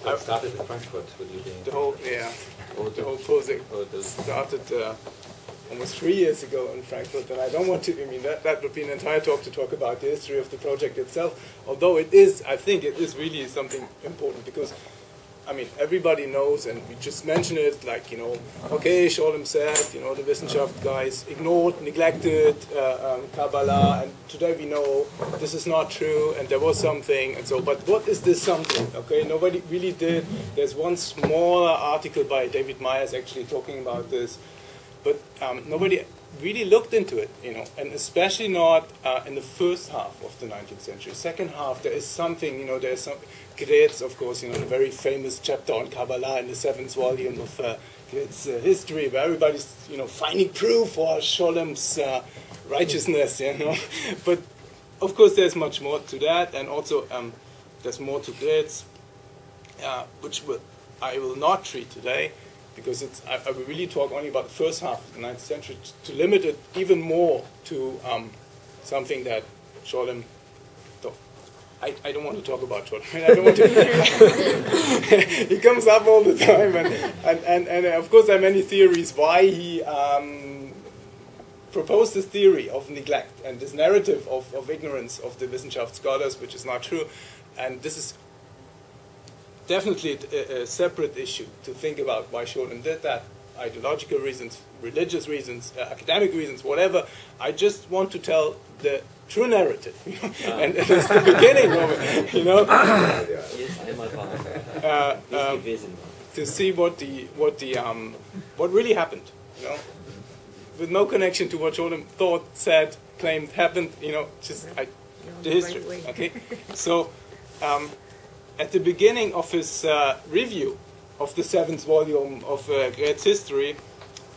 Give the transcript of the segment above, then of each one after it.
It started in Frankfurt with you being... The whole project started almost 3 years ago in Frankfurt, and I don't want to, I mean, that would be an entire talk to talk about the history of the project itself, although it is, I think it is really something important, because, I mean, everybody knows, and we just mentioned it, like, you know, okay, Scholem said, you know, the Wissenschaft guys ignored, neglected Kabbalah, and today we know this is not true, and there was something, and so, but what is this something? Okay, nobody really did. There's one smaller article by David Myers actually talking about this, but nobody really looked into it, you know, and especially not in the first half of the 19th century. Second half, there is something, you know, there's some, Gretz, of course, you know, the very famous chapter on Kabbalah in the 7th volume of Gretz's history, where everybody's, you know, finding proof for Scholem's righteousness, you know. But, of course, there's much more to that, and also there's more to Gretz, which I will not treat today, because I will really talk only about the first half of the 19th century to limit it even more to something that Scholem. I don't want to talk about Scholem. I don't want to. He comes up all the time, and of course there are many theories why he proposed this theory of neglect and this narrative of ignorance of the Wissenschaft scholars, which is not true, and this is definitely a separate issue to think about why Scholem did that. Ideological reasons, religious reasons, academic reasons, whatever. I just want to tell the true narrative, you know? And it's the beginning of it, you know. To see what really happened, you know, with no connection to what Scholem thought, said, claimed, happened, you know, just the history. Okay, so. At the beginning of his review of the 7th volume of Gretz's history,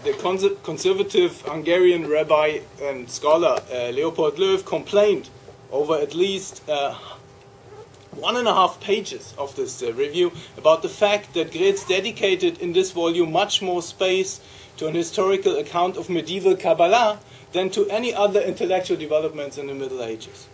the conservative Hungarian rabbi and scholar Leopold Löw complained over at least 1.5 pages of this review about the fact that Gretz dedicated in this volume much more space to an historical account of medieval Kabbalah than to any other intellectual developments in the Middle Ages.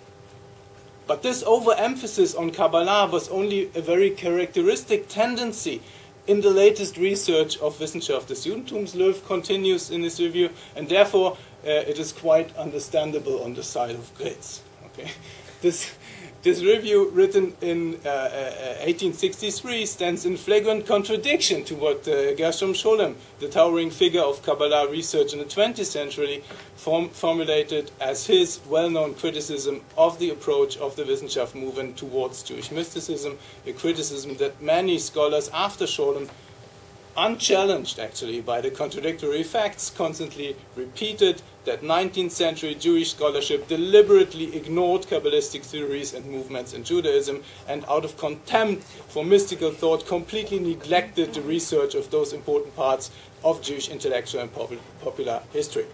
But this overemphasis on Kabbalah was only a very characteristic tendency in the latest research of Wissenschaft des Judentums. Löw continues in this review, and therefore it is quite understandable on the side of Gretz. Okay? This review, written in 1863, stands in flagrant contradiction to what Gershom Scholem, the towering figure of Kabbalah research in the 20th century, formulated as his well-known criticism of the approach of the Wissenschaft movement towards Jewish mysticism, a criticism that many scholars after Scholem, unchallenged actually by the contradictory facts, constantly repeated that 19th century Jewish scholarship deliberately ignored Kabbalistic theories and movements in Judaism, and out of contempt for mystical thought completely neglected the research of those important parts of Jewish intellectual and popular history.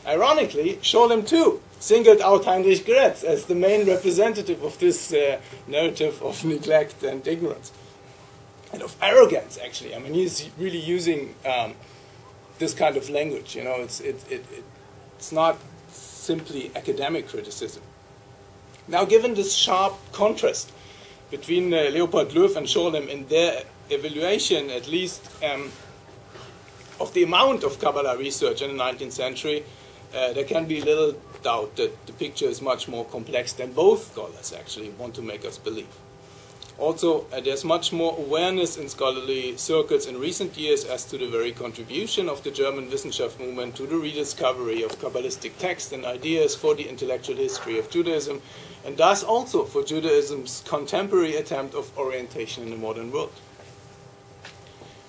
Ironically, Scholem too singled out Heinrich Gretz as the main representative of this narrative of neglect and ignorance. And of arrogance, actually. I mean, he's really using this kind of language. You know, it's not simply academic criticism. Now, given this sharp contrast between Leopold Löw and Scholem in their evaluation, at least, of the amount of Kabbalah research in the 19th century, there can be little doubt that the picture is much more complex than both scholars actually want to make us believe. Also, there's much more awareness in scholarly circles in recent years as to the very contribution of the German Wissenschaft movement to the rediscovery of Kabbalistic texts and ideas for the intellectual history of Judaism, and thus also for Judaism's contemporary attempt of orientation in the modern world.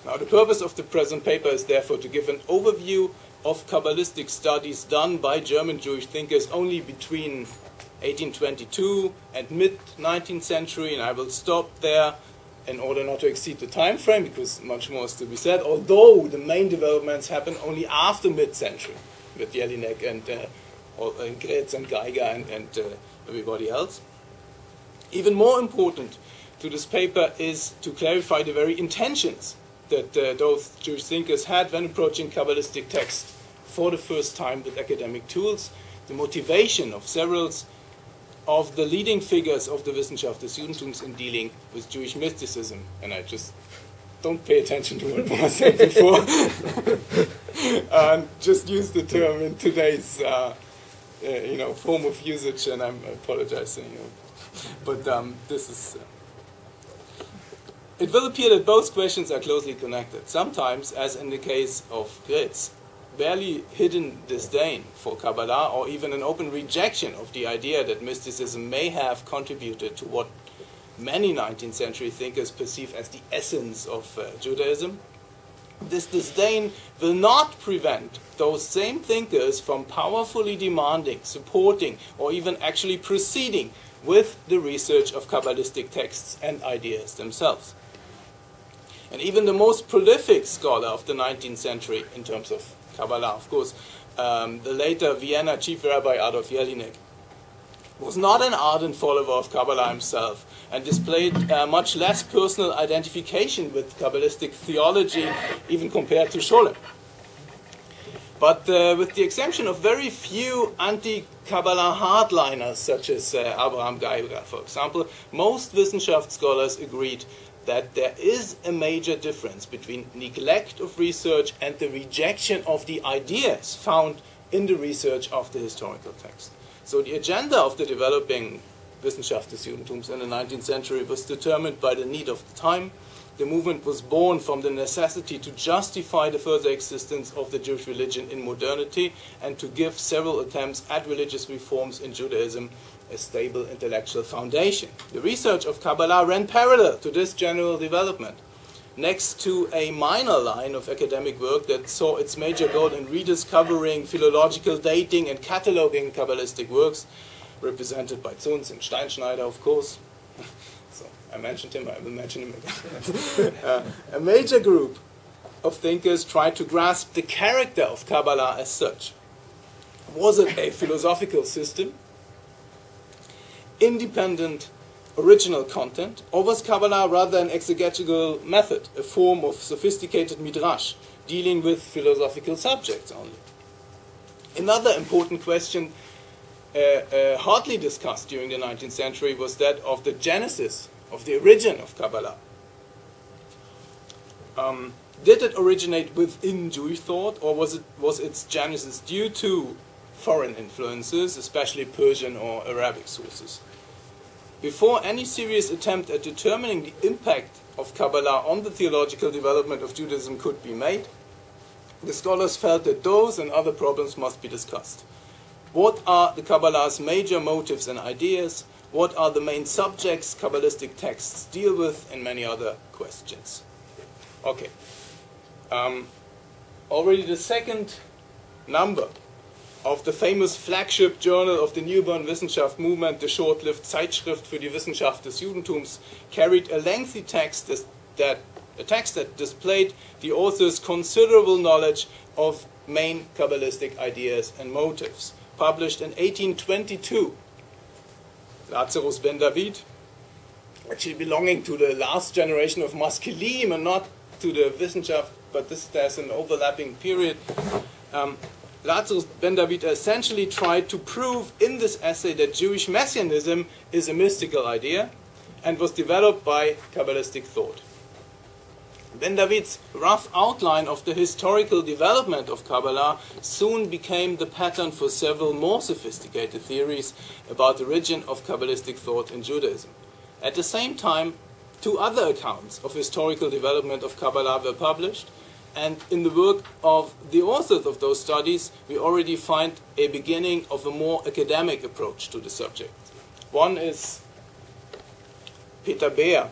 Now, the purpose of the present paper is therefore to give an overview of Kabbalistic studies done by German Jewish thinkers only between 1822 and mid-19th century, and I will stop there in order not to exceed the time frame, because much more is to be said, although the main developments happen only after mid-century, with Jelinek and Gretz and Geiger and everybody else. Even more important to this paper is to clarify the very intentions that those Jewish thinkers had when approaching Kabbalistic texts for the first time with academic tools, the motivation of several of the leading figures of the Wissenschaft des Judentums in dealing with Jewish mysticism. And I just don't pay attention to what I said before. Just use the term in today's form of usage, and I'm apologizing. But this is... It will appear that both questions are closely connected. Sometimes, as in the case of Gritz, barely hidden disdain for Kabbalah, or even an open rejection of the idea that mysticism may have contributed to what many 19th century thinkers perceive as the essence of Judaism. This disdain will not prevent those same thinkers from powerfully demanding, supporting, or even actually proceeding with the research of Kabbalistic texts and ideas themselves. And even the most prolific scholar of the 19th century in terms of Kabbalah, of course, the later Vienna Chief Rabbi Adolf Jelinek, was not an ardent follower of Kabbalah himself and displayed much less personal identification with Kabbalistic theology, even compared to Scholem. But with the exception of very few anti-Kabbalah hardliners, such as Abraham Geibler, for example, most Wissenschaft scholars agreed that there is a major difference between neglect of research and the rejection of the ideas found in the research of the historical text. So the agenda of the developing Wissenschaft des Judentums in the 19th century was determined by the need of the time. The movement was born from the necessity to justify the further existence of the Jewish religion in modernity and to give several attempts at religious reforms in Judaism a stable intellectual foundation. The research of Kabbalah ran parallel to this general development, next to a minor line of academic work that saw its major goal in rediscovering philological dating and cataloging Kabbalistic works, represented by Zunz and Steinschneider, of course. So I mentioned him, I will mention him again. A major group of thinkers tried to grasp the character of Kabbalah as such. Was it a philosophical system, independent, original content, or was Kabbalah rather an exegetical method, a form of sophisticated midrash, dealing with philosophical subjects only? Another important question hardly discussed during the 19th century was that of the genesis, of the origin of Kabbalah. Did it originate within Jewish thought, or was its genesis due to foreign influences, especially Persian or Arabic sources? Before any serious attempt at determining the impact of Kabbalah on the theological development of Judaism could be made, the scholars felt that those and other problems must be discussed. What are the Kabbalah's major motives and ideas? What are the main subjects Kabbalistic texts deal with, and many other questions? Okay. Already the second number of the famous flagship journal of the newborn Wissenschaft movement, the short-lived Zeitschrift für die Wissenschaft des Judentums, carried a lengthy text that displayed the author's considerable knowledge of main Kabbalistic ideas and motives. Published in 1822, Lazarus Ben-David, actually belonging to the last generation of Maskilim and not to the Wissenschaft, but there's an overlapping period. Lazarus Ben-David essentially tried to prove in this essay that Jewish messianism is a mystical idea and was developed by Kabbalistic thought. Ben-David's rough outline of the historical development of Kabbalah soon became the pattern for several more sophisticated theories about the origin of Kabbalistic thought in Judaism. At the same time, two other accounts of historical development of Kabbalah were published, and in the work of the authors of those studies, we already find a beginning of a more academic approach to the subject. One is Peter Beer,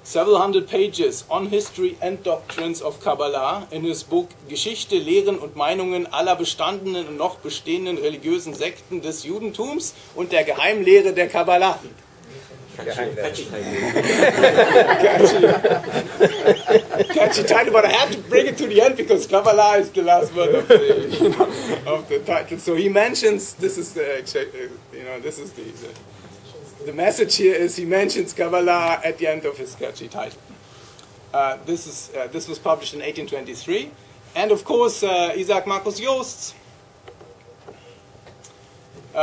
several hundred pages on history and doctrines of Kabbalah in his book Geschichte, Lehren und Meinungen aller bestandenen und noch bestehenden religiösen Sekten des Judentums und der Geheimlehre der Kabbalah. Catchy title, but I had to bring it to the end because Kabbalah is the last word of the title. So he mentions, this is the message here is he mentions Kabbalah at the end of his catchy title. This was published in 1823, and of course Isaac Marcus Jost's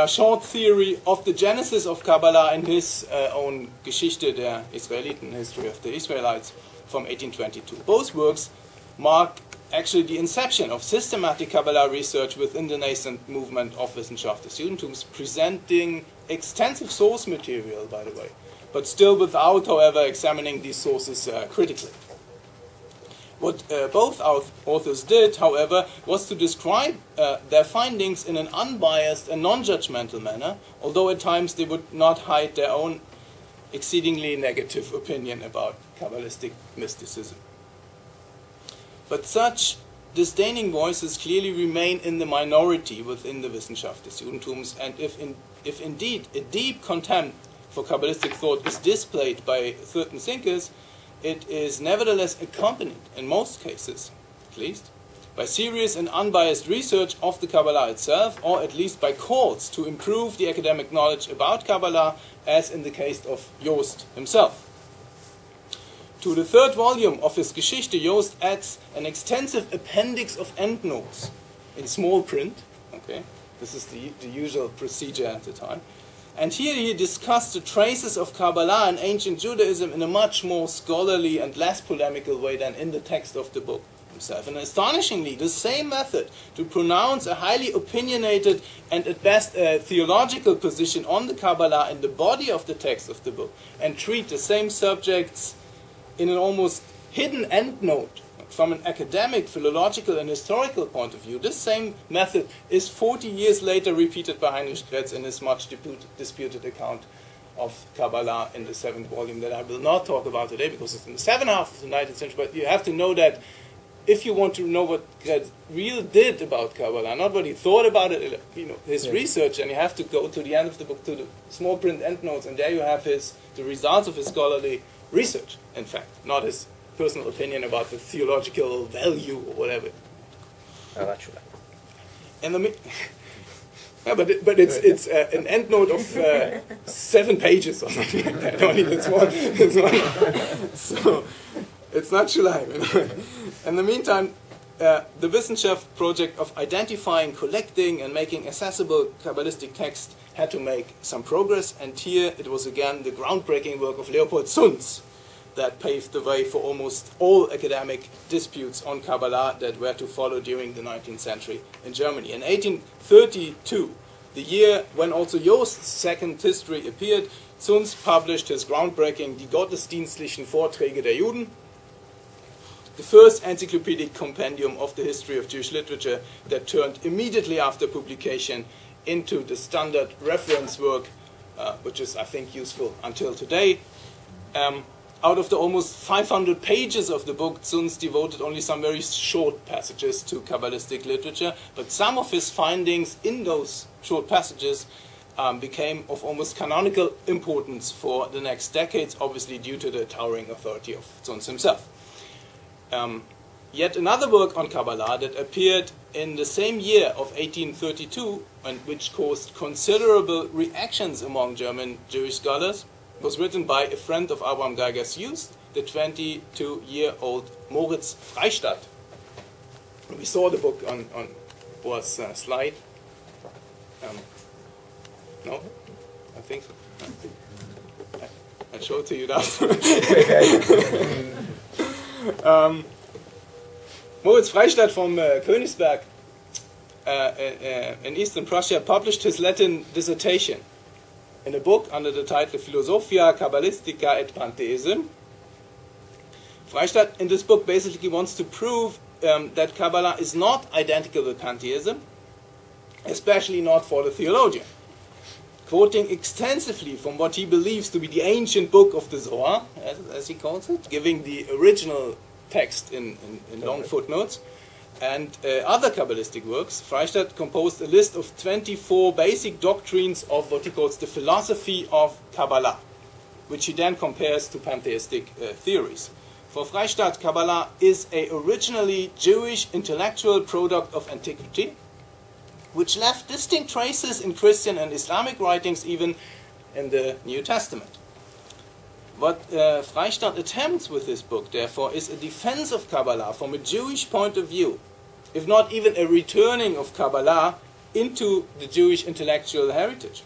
short theory of the genesis of Kabbalah in his own Geschichte der Israeliten, History of the Israelites, from 1822. Both works mark actually the inception of systematic Kabbalah research within the nascent movement of Wissenschaft des Judentums, presenting extensive source material, by the way, but still without, however, examining these sources critically. What both authors did, however, was to describe their findings in an unbiased and non-judgmental manner, although at times they would not hide their own exceedingly negative opinion about Kabbalistic mysticism. But such disdaining voices clearly remain in the minority within the Wissenschaft des Judentums, and if indeed a deep contempt for Kabbalistic thought is displayed by certain thinkers, it is nevertheless accompanied, in most cases at least, by serious and unbiased research of the Kabbalah itself, or at least by calls to improve the academic knowledge about Kabbalah, as in the case of Joost himself. To the third volume of his Geschichte, Joost adds an extensive appendix of endnotes in small print. Okay, this is the usual procedure at the time. And here he discussed the traces of Kabbalah and ancient Judaism in a much more scholarly and less polemical way than in the text of the book himself. And astonishingly, the same method to pronounce a highly opinionated and at best theological position on the Kabbalah in the body of the text of the book, and treat the same subjects in an almost hidden endnote from an academic, philological, and historical point of view. This same method is 40 years later repeated by Heinrich Kretz in his much disputed account of Kabbalah in the 7th volume that I will not talk about today because it's in the 7th half of the 19th century. But you have to know that if you want to know what Kretz really did about Kabbalah, not what he thought about it, his research, and you have to go to the end of the book, to the small print endnotes, and there you have the results of his scholarly research, in fact, not his personal opinion about the theological value or whatever. And yeah, but it's an endnote of 7 pages or something like that. Only this one. So it's not Shulaim. In the meantime, the Wissenschaft project of identifying, collecting, and making accessible Kabbalistic text had to make some progress, and here it was again the groundbreaking work of Leopold Zunz that paved the way for almost all academic disputes on Kabbalah that were to follow during the 19th century in Germany. In 1832, the year when also Joost's second history appeared, Zunz published his groundbreaking Die Gottesdienstlichen Vorträge der Juden, the first encyclopedic compendium of the history of Jewish literature that turned immediately after publication into the standard reference work, which is, I think, useful until today. Out of the almost 500 pages of the book, Zunz devoted only some very short passages to Kabbalistic literature, but some of his findings in those short passages became of almost canonical importance for the next decades, obviously due to the towering authority of Zunz himself. Yet another work on Kabbalah that appeared in the same year of 1832, and which caused considerable reactions among German Jewish scholars, was written by a friend of Abraham Geiger's youth, the 22-year-old Moritz Freistadt. We saw the book on Boas' slide. No? I think so. I'll show it to you now. Moritz Freistadt from Königsberg in eastern Prussia published his Latin dissertation in a book under the title Philosophia Kabbalistica et Pantheism. Freistadt in this book basically wants to prove that Kabbalah is not identical with pantheism, especially not for the theologian. Quoting extensively from what he believes to be the ancient book of the Zohar, as he calls it, giving the original text in long footnotes, and other Kabbalistic works, Freistadt composed a list of 24 basic doctrines of what he calls the philosophy of Kabbalah, which he then compares to pantheistic theories. For Freistadt, Kabbalah is a originally Jewish intellectual product of antiquity, which left distinct traces in Christian and Islamic writings, even in the New Testament. What Freistadt attempts with this book, therefore, is a defense of Kabbalah from a Jewish point of view, if not even a returning of Kabbalah into the Jewish intellectual heritage.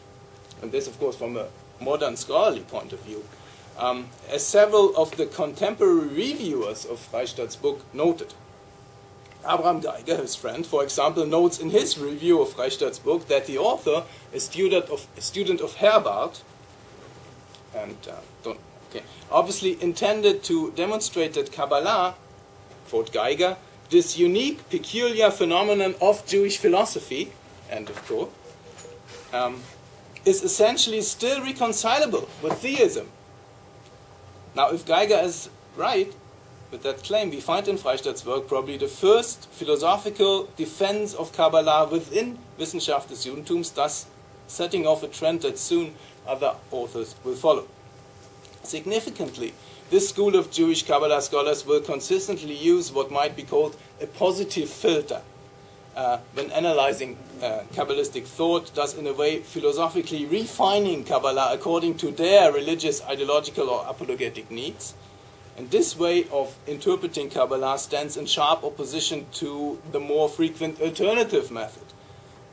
And this, of course, from a modern scholarly point of view. As several of the contemporary reviewers of Freistadt's book noted. Abraham Geiger, his friend, for example, notes in his review of Freistadt's book that the author, a student of Herbart, and obviously intended to demonstrate that Kabbalah, quote Geiger, this unique, peculiar phenomenon of Jewish philosophy, end of quote, is essentially still reconcilable with theism. Now, if Geiger is right with that claim, we find in Freistadt's work probably the first philosophical defense of Kabbalah within Wissenschaft des Judentums, thus setting off a trend that soon other authors will follow. Significantly, this school of Jewish Kabbalah scholars will consistently use what might be called a positive filter when analyzing Kabbalistic thought, thus in a way philosophically refining Kabbalah according to their religious, ideological or apologetic needs. And this way of interpreting Kabbalah stands in sharp opposition to the more frequent alternative method,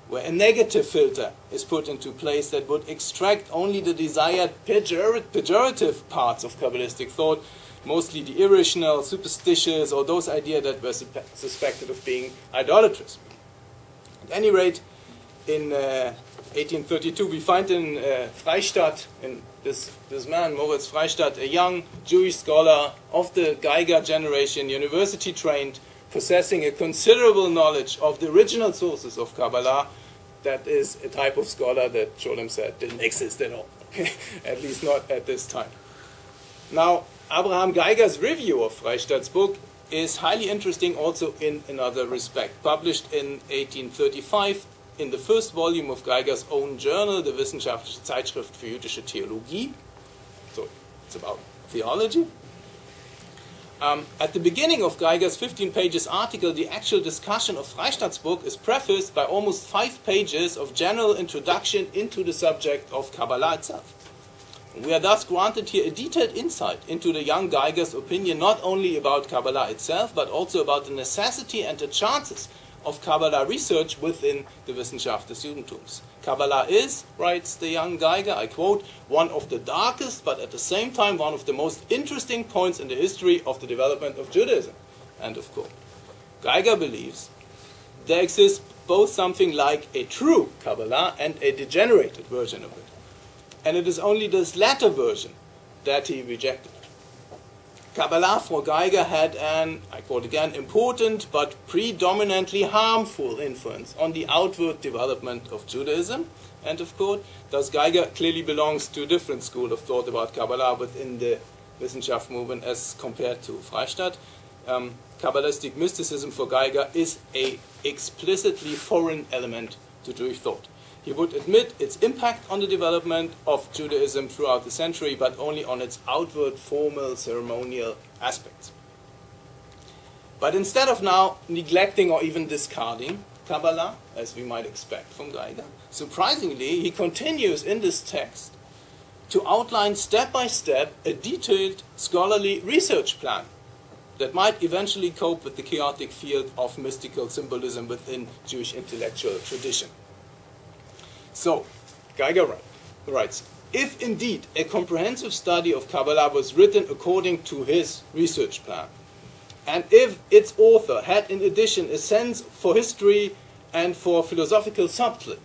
where a negative filter is put into place that would extract only the desired pejorative parts of Kabbalistic thought, mostly the irrational, superstitious, or those ideas that were suspected of being idolatrous. At any rate, in 1832, we find in Freistadt, in this man, Moritz Freistadt, a young Jewish scholar of the Geiger generation, university-trained, possessing a considerable knowledge of the original sources of Kabbalah. That is a type of scholar that Scholem said didn't exist at all, okay? At least not at this time. Now, Abraham Geiger's review of Freistadt's book is highly interesting also in another respect. Published in 1835 in the first volume of Geiger's own journal, the Wissenschaftliche Zeitschrift für jüdische Theologie. So it's about theology. At the beginning of Geiger's 15 pages article, the actual discussion of Freistadt's book is prefaced by almost 5 pages of general introduction into the subject of Kabbalah itself. We are thus granted here a detailed insight into the young Geiger's opinion not only about Kabbalah itself, but also about the necessity and the chances of Kabbalah research within the Wissenschaft des Judentums. Kabbalah is, writes the young Geiger, I quote, one of the darkest, but at the same time one of the most interesting points in the history of the development of Judaism, end of quote. Geiger believes there exists both something like a true Kabbalah and a degenerated version of it. And it is only this latter version that he rejected. Kabbalah for Geiger had an, I quote again, important but predominantly harmful influence on the outward development of Judaism, end of quote. Thus Geiger clearly belongs to a different school of thought about Kabbalah within the Wissenschaft movement as compared to Freistadt. Kabbalistic mysticism for Geiger is an explicitly foreign element to Jewish thought. He would admit its impact on the development of Judaism throughout the century, but only on its outward, formal, ceremonial aspects. But instead of now neglecting or even discarding Kabbalah, as we might expect from Geiger, surprisingly, he continues in this text to outline step by step a detailed scholarly research plan that might eventually cope with the chaotic field of mystical symbolism within Jewish intellectual tradition. So, Geiger writes, if indeed a comprehensive study of Kabbalah was written according to his research plan, and if its author had in addition a sense for history and for philosophical subtlety,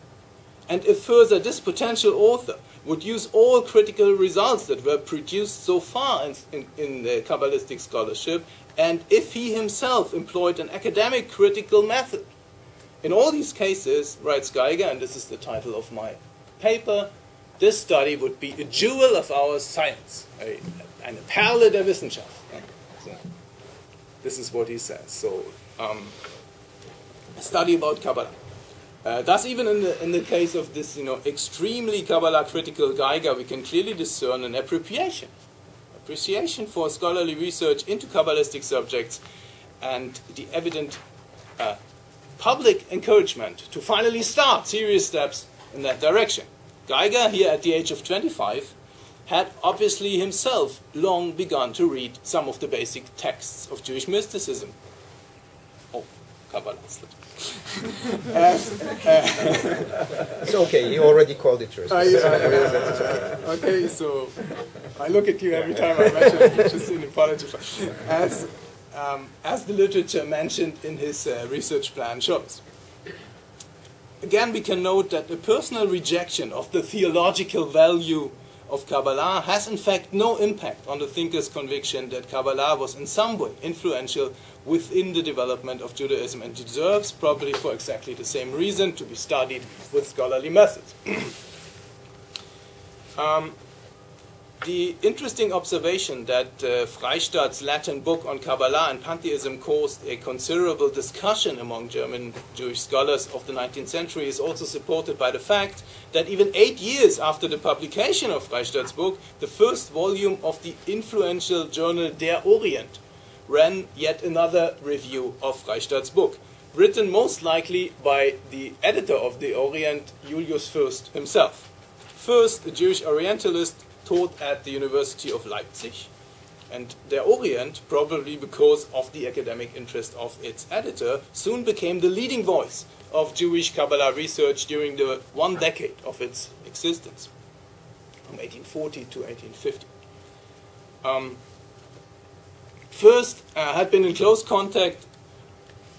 and if further this potential author would use all critical results that were produced so far in the Kabbalistic scholarship, and if he himself employed an academic critical method, in all these cases, writes Geiger, and this is the title of my paper, this study would be a jewel of our science, eine Perle der Wissenschaft. So, this is what he says. So, a study about Kabbalah. Thus, even in the case of this, extremely Kabbalah critical Geiger, we can clearly discern an appreciation for scholarly research into Kabbalistic subjects, and the evident public encouragement to finally start serious steps in that direction. Geiger, here at the age of 25, had obviously himself long begun to read some of the basic texts of Jewish mysticism. Kabbalah. It's okay, you already called it yours. Okay, so I look at you every time I mention it, which is an apology. As the literature mentioned in his research plan shows. Again, we can note that a personal rejection of the theological value of Kabbalah has in fact no impact on the thinker's conviction that Kabbalah was in some way influential within the development of Judaism and deserves, probably for exactly the same reason, to be studied with scholarly methods. The interesting observation that Freistadt's Latin book on Kabbalah and pantheism caused a considerable discussion among German Jewish scholars of the 19th century is also supported by the fact that even 8 years after the publication of Freistadt's book, the first volume of the influential journal Der Orient ran yet another review of Freistadt's book, written most likely by the editor of the Orient, Julius Fürst himself. First, a Jewish Orientalist taught at the University of Leipzig, and Der Orient, probably because of the academic interest of its editor, soon became the leading voice of Jewish Kabbalah research during the 1 decade of its existence, from 1840 to 1850. Fürst had been in close contact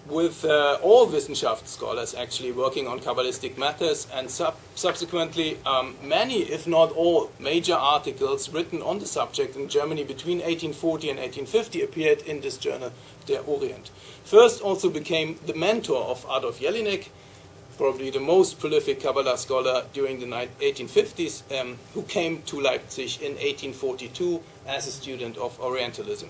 with all Wissenschaft scholars actually working on Kabbalistic matters, and subsequently many, if not all, major articles written on the subject in Germany between 1840 and 1850 appeared in this journal, Der Orient. Fürst also became the mentor of Adolf Jelinek, probably the most prolific Kabbalah scholar during the 1850s, who came to Leipzig in 1842 as a student of Orientalism.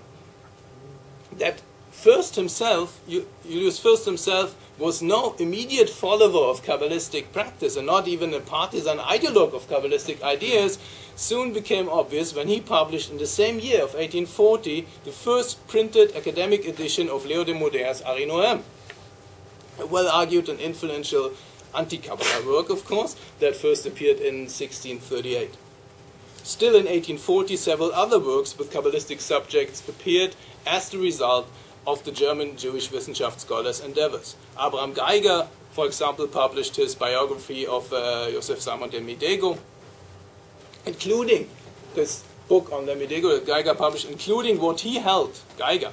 That Julius Fürst himself, was no immediate follower of Kabbalistic practice and not even a partisan ideologue of Kabbalistic ideas, soon became obvious when he published in the same year of 1840 the first printed academic edition of Leo de Moder's Ari Noam, a well-argued and influential anti-Kabbalah work, of course, that first appeared in 1638. Still in 1840, several other works with Kabbalistic subjects appeared as the result of the German Jewish Wissenschaft scholars' endeavors. Abraham Geiger, for example, published his biography of Joseph Simon de Midego, including this book on de Midego that Geiger published, including what he held, Geiger,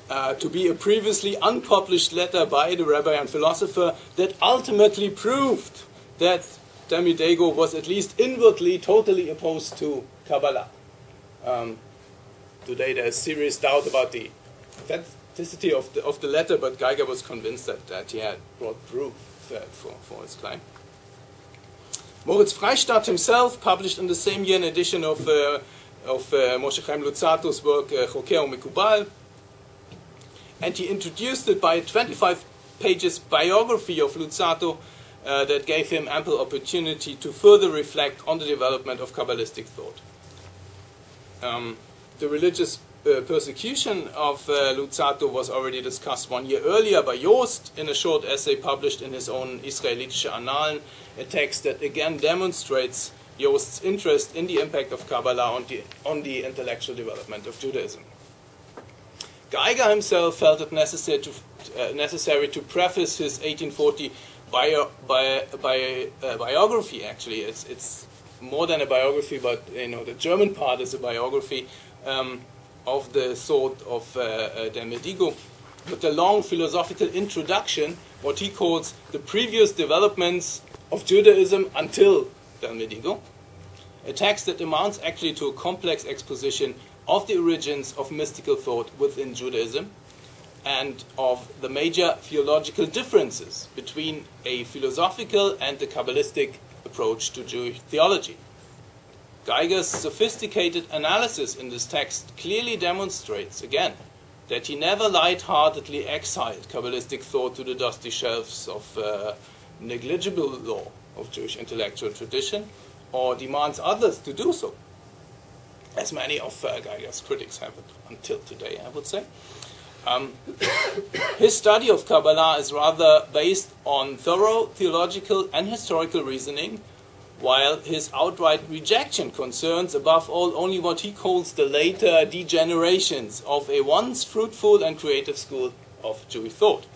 to be a previously unpublished letter by the rabbi and philosopher that ultimately proved that de Midego was at least inwardly totally opposed to Kabbalah. Today there is serious doubt about the authenticity of the letter, but Geiger was convinced that he had brought proof for his claim. Moritz Freistadt himself published in the same year an edition of Moshe Chaim Luzzato's work Chokeh u'Mekubal, and he introduced it by a 25 pages biography of Luzzato that gave him ample opportunity to further reflect on the development of Kabbalistic thought. The religious persecution of Luzzato was already discussed 1 year earlier by Jost in a short essay published in his own Israelitische Annalen, a text that again demonstrates Jost's interest in the impact of Kabbalah on the intellectual development of Judaism. Geiger himself felt it necessary to preface his 1840 biography. Actually, it's more than a biography, but the German part is a biography of the thought of de Midego, with a long philosophical introduction, what he calls the previous developments of Judaism until de Midego, a text that amounts actually to a complex exposition of the origins of mystical thought within Judaism and of the major theological differences between a philosophical and a Kabbalistic approach to Jewish theology. Geiger's sophisticated analysis in this text clearly demonstrates, again, that he never light-heartedly exiled Kabbalistic thought to the dusty shelves of negligible law of Jewish intellectual tradition, or demands others to do so, as many of Geiger's critics have until today, I would say. His study of Kabbalah is rather based on thorough theological and historical reasoning, while his outright rejection concerns above all only what he calls the later degenerations of a once fruitful and creative school of Jewish thought.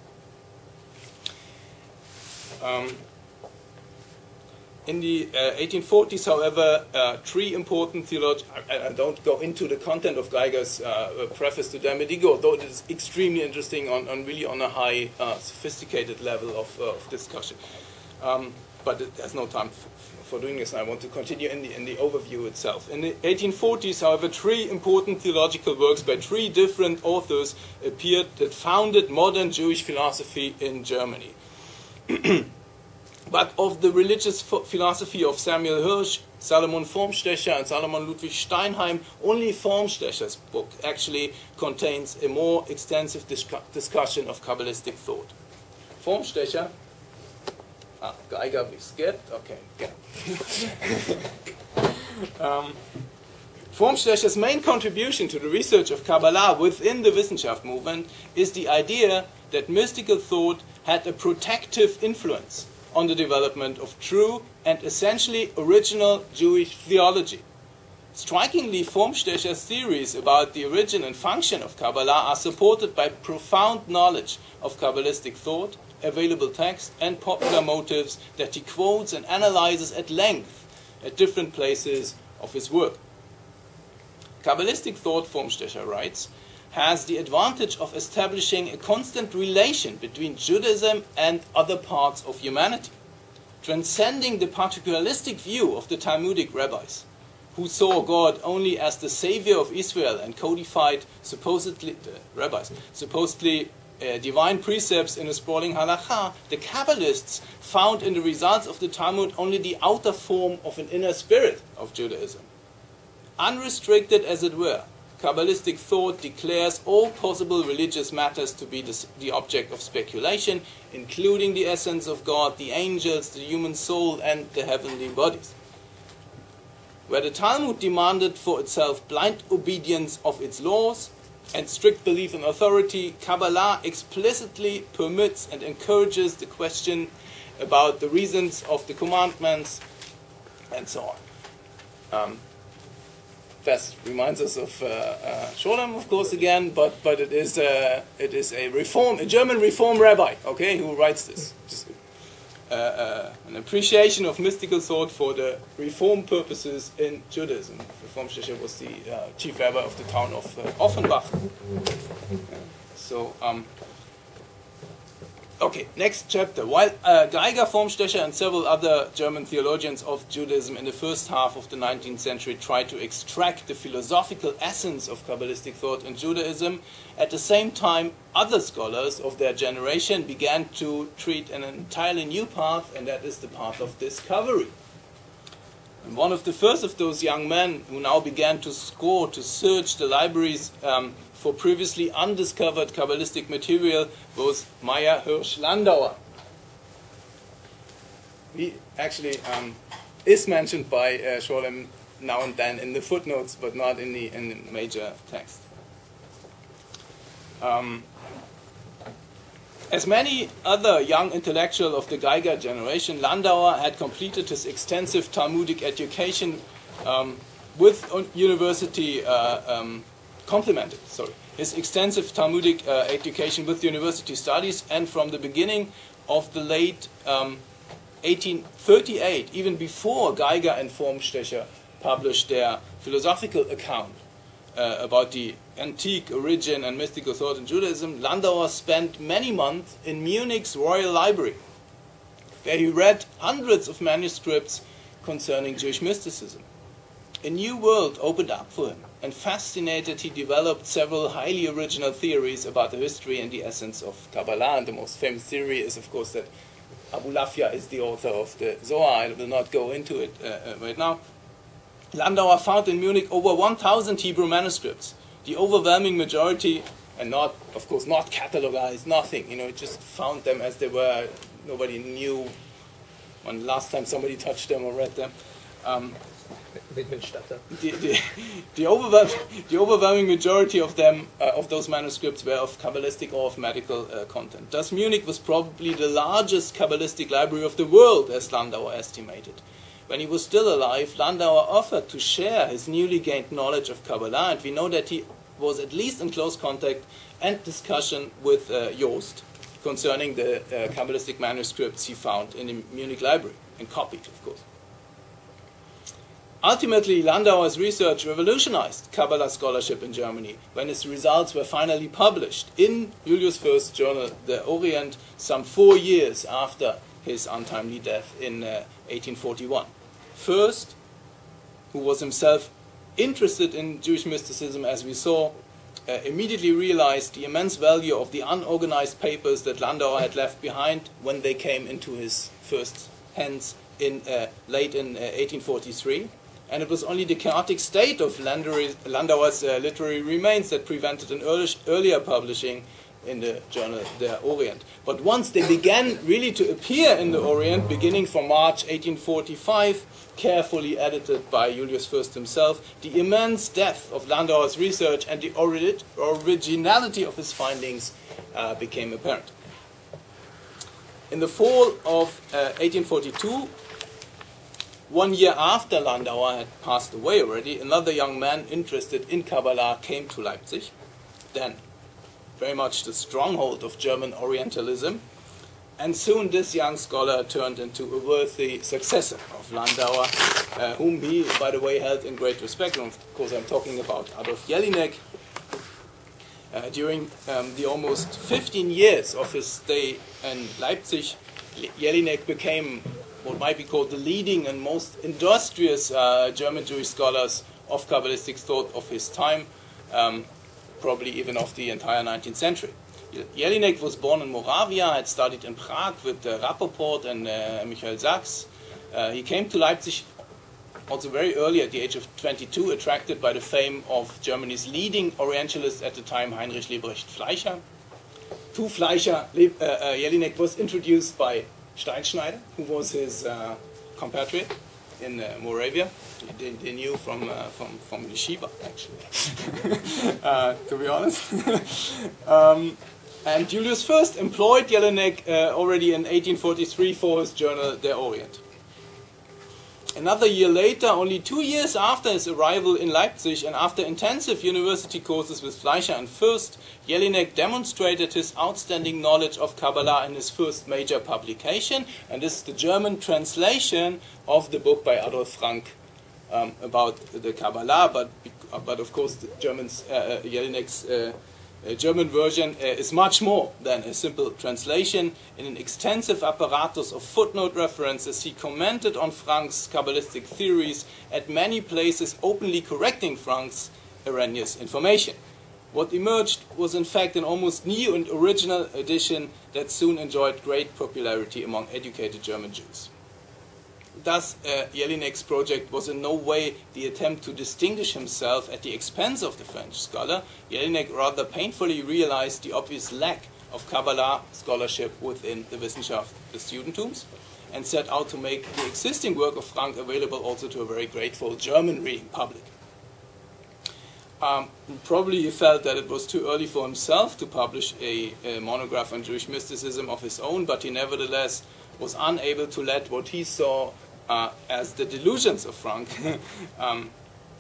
In the 1840s, however, three important theologians, I don't go into the content of Geiger's preface to Der Medigo, though it is extremely interesting on really on a high, sophisticated level of discussion. But there's no time for doing this, and I want to continue in the overview itself. In the 1840s, however, three important theological works by three different authors appeared that founded modern Jewish philosophy in Germany. But of the religious philosophy of Samuel Hirsch, Salomon Formstecher, and Salomon Ludwig Steinheim, only Formstecher's book actually contains a more extensive discussion of Kabbalistic thought. Formstecher, Geiger be skipped, okay, yeah. Formstecher's main contribution to the research of Kabbalah within the Wissenschaft movement is the idea that mystical thought had a protective influence on the development of true and essentially original Jewish theology. Strikingly, Formstecher's theories about the origin and function of Kabbalah are supported by profound knowledge of Kabbalistic thought, available text, and popular motives that he quotes and analyzes at length at different places of his work. Kabbalistic thought, Formstecher writes, has the advantage of establishing a constant relation between Judaism and other parts of humanity, transcending the particularistic view of the Talmudic rabbis, who saw God only as the savior of Israel and codified supposedly divine precepts in a sprawling halakha. The Kabbalists found in the results of the Talmud only the outer form of an inner spirit of Judaism. Unrestricted as it were, Kabbalistic thought declares all possible religious matters to be the object of speculation, including the essence of God, the angels, the human soul, and the heavenly bodies. Where the Talmud demanded for itself blind obedience of its laws and strict belief in authority, Kabbalah explicitly permits and encourages the question about the reasons of the commandments, and so on. That reminds us of Scholem, of course, again, but it is a German Reform rabbi, okay, who writes this. Just, an appreciation of mystical thought for the Reform purposes in Judaism. Formstecher was the chief rabbi of the town of Offenbach. Okay, next chapter. While Geiger, Formstecher, and several other German theologians of Judaism in the first half of the 19th century tried to extract the philosophical essence of Kabbalistic thought in Judaism, at the same time, other scholars of their generation began to treat an entirely new path, and that is the path of discovery. And one of the first of those young men who now began to search the libraries for previously undiscovered Kabbalistic material was Meyer Hirsch Landauer. He actually is mentioned by Scholem now and then in the footnotes, but not in the major text. As many other young intellectuals of the Geiger generation, Landauer had completed his extensive Talmudic education his extensive Talmudic education with university studies, and from the beginning of the late 1838, even before Geiger and Formstecher published their philosophical account about the antique origin and mystical thought in Judaism, Landauer spent many months in Munich's Royal Library, where he read hundreds of manuscripts concerning Jewish mysticism. A new world opened up for him, and fascinated, he developed several highly original theories about the history and the essence of Kabbalah. And the most famous theory is, of course, that Abulafia is the author of the Zohar. I will not go into it right now. Landauer found in Munich over 1,000 Hebrew manuscripts. The overwhelming majority, and not, of course, not catalogized, nothing. He just found them as they were. Nobody knew when last time somebody touched them or read them. The overwhelming majority of them, of those manuscripts, were of Kabbalistic or of medical content. Thus, Munich was probably the largest Kabbalistic library of the world, as Landauer estimated. When he was still alive, Landauer offered to share his newly gained knowledge of Kabbalah, and we know that he was at least in close contact and discussion with Jost concerning the Kabbalistic manuscripts he found in the Munich library, and copied, of course. Ultimately, Landauer's research revolutionized Kabbalah scholarship in Germany when his results were finally published in Julius Fürst's journal, The Orient, some 4 years after his untimely death in 1841. Fürst, who was himself interested in Jewish mysticism, as we saw, immediately realized the immense value of the unorganized papers that Landauer had left behind when they came into his first hands late in 1843. And it was only the chaotic state of Landauer's literary remains that prevented an earlier publishing in the journal Der Orient. But once they began really to appear in the Orient, beginning from March 1845, carefully edited by Julius Fürst himself, the immense depth of Landauer's research and the originality of his findings became apparent. In the fall of 1842, 1 year after Landauer had passed away already, another young man interested in Kabbalah came to Leipzig, then very much the stronghold of German Orientalism, and soon this young scholar turned into a worthy successor of Landauer, whom he, by the way, held in great respect. And of course, I'm talking about Adolf Jelinek. During the almost 15 years of his stay in Leipzig, Jelinek became what might be called the leading and most industrious German Jewish scholars of Kabbalistic thought of his time, probably even of the entire 19th century. Jelinek was born in Moravia, had studied in Prague with Rappaport and Michael Sachs. He came to Leipzig also very early, at the age of 22, attracted by the fame of Germany's leading Orientalist at the time, Heinrich Lebrecht Fleischer. To Fleischer, Jelinek was introduced by Steinschneider, who was his compatriot in Moravia. They knew from Yeshiva, actually, to be honest. And Julius Fürst employed Jelinek already in 1843 for his journal Der Orient. Another year later, only 2 years after his arrival in Leipzig, and after intensive university courses with Fleischer and Fürst, Jelinek demonstrated his outstanding knowledge of Kabbalah in his first major publication, and this is the German translation of the book by Adolf Frank about the Kabbalah, but of course the Jelinek's German version is much more than a simple translation. In an extensive apparatus of footnote references, he commented on Frank's Kabbalistic theories, at many places openly correcting Frank's erroneous information. What emerged was in fact an almost new and original edition that soon enjoyed great popularity among educated German Jews. Thus, Jelinek's project was in no way the attempt to distinguish himself at the expense of the French scholar. Jelinek rather painfully realized the obvious lack of Kabbalah scholarship within the Wissenschaft, the Judentums, and set out to make the existing work of Frank available also to a very grateful German reading public. Probably he felt that it was too early for himself to publish a monograph on Jewish mysticism of his own, but he nevertheless was unable to let what he saw as the delusions of Frank,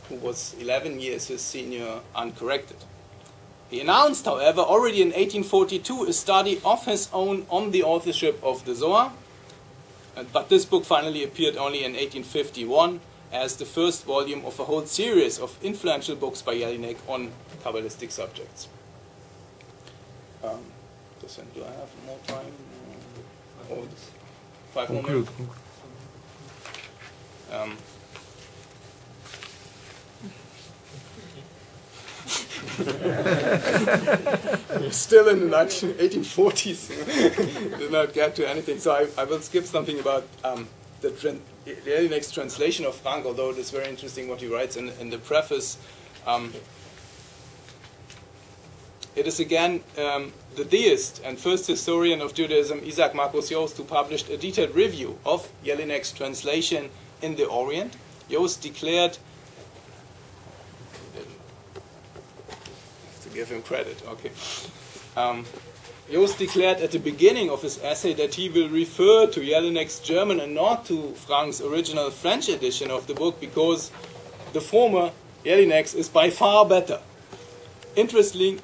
who was 11 years his senior, uncorrected. He announced, however, already in 1842 a study of his own on the authorship of the Zohar, but this book finally appeared only in 1851 as the first volume of a whole series of influential books by Jelinek on Kabbalistic subjects. Do I have more time? Or 5 more minutes? We're still in the 1840s. Did not get to anything, so I will skip something about Jelinek's translation of Frank, although it is very interesting what he writes in the preface. It is again the deist and first historian of Judaism, Isaac Marcus Jost, who published a detailed review of Jelinek's translation in the Orient. Jost declared, to give him credit, okay. Jost declared at the beginning of his essay that he will refer to Jelinek's German and not to Frank's original French edition of the book because the former, Jelinek's, is by far better. Interestingly,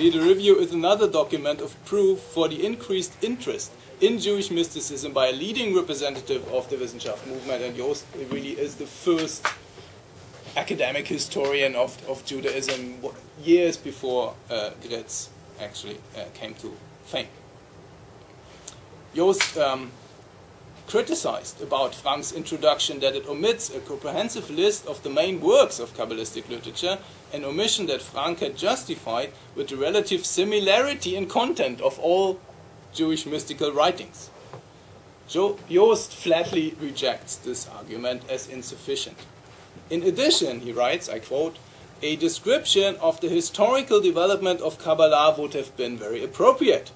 the review is another document of proof for the increased interest in Jewish mysticism by a leading representative of the Wissenschaft movement, and Jost really is the first academic historian of Judaism years before Gritz actually came to fame. Jost criticized about Frank's introduction that it omits a comprehensive list of the main works of Kabbalistic literature, an omission that Frank had justified with the relative similarity in content of all Jewish mystical writings. Jost flatly rejects this argument as insufficient. In addition, he writes, I quote, "A description of the historical development of Kabbalah would have been very appropriate,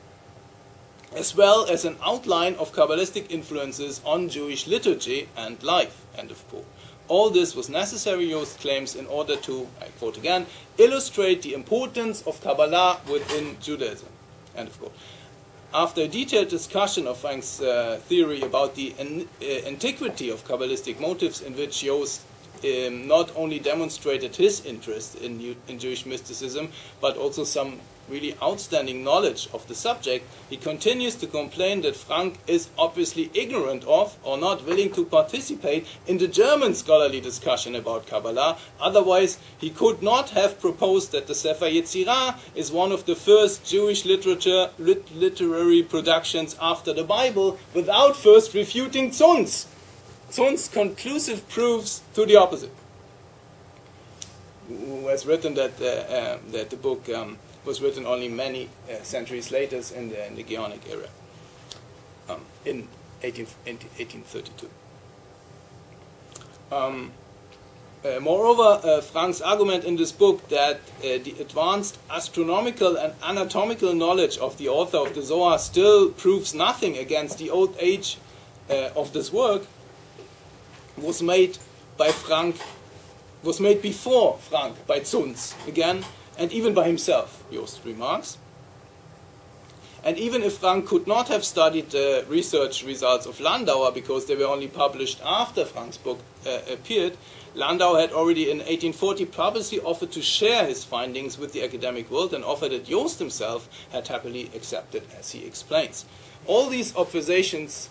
as well as an outline of Kabbalistic influences on Jewish liturgy and life." End of quote. All this was necessary, Jost claims, in order to, I quote again, "illustrate the importance of Kabbalah within Judaism." End of quote. After a detailed discussion of Frank's theory about the antiquity of Kabbalistic motives, in which Jost not only demonstrated his interest in Jewish mysticism, but also some really outstanding knowledge of the subject, he continues to complain that Frank is obviously ignorant of or not willing to participate in the German scholarly discussion about Kabbalah. Otherwise, he could not have proposed that the Sefer Yetzirah is one of the first Jewish literary productions after the Bible without first refuting Zunz. Zunz conclusive proofs to the opposite. Who has written that the book was written only many centuries later in the Geonic era, in 1832. Moreover, Frank's argument in this book that the advanced astronomical and anatomical knowledge of the author of the Zohar still proves nothing against the old age of this work was made before Frank by Zunz again, and even by himself, Jost remarks. And even if Frank could not have studied the research results of Landauer because they were only published after Frank's book appeared, Landauer had already in 1840 publicly offered to share his findings with the academic world, an offer that Jost himself had happily accepted, as he explains. All these observations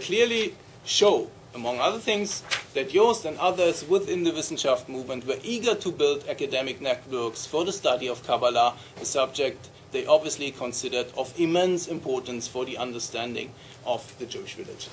clearly show, among other things, that Jost and others within the Wissenschaft movement were eager to build academic networks for the study of Kabbalah, a subject they obviously considered of immense importance for the understanding of the Jewish religion.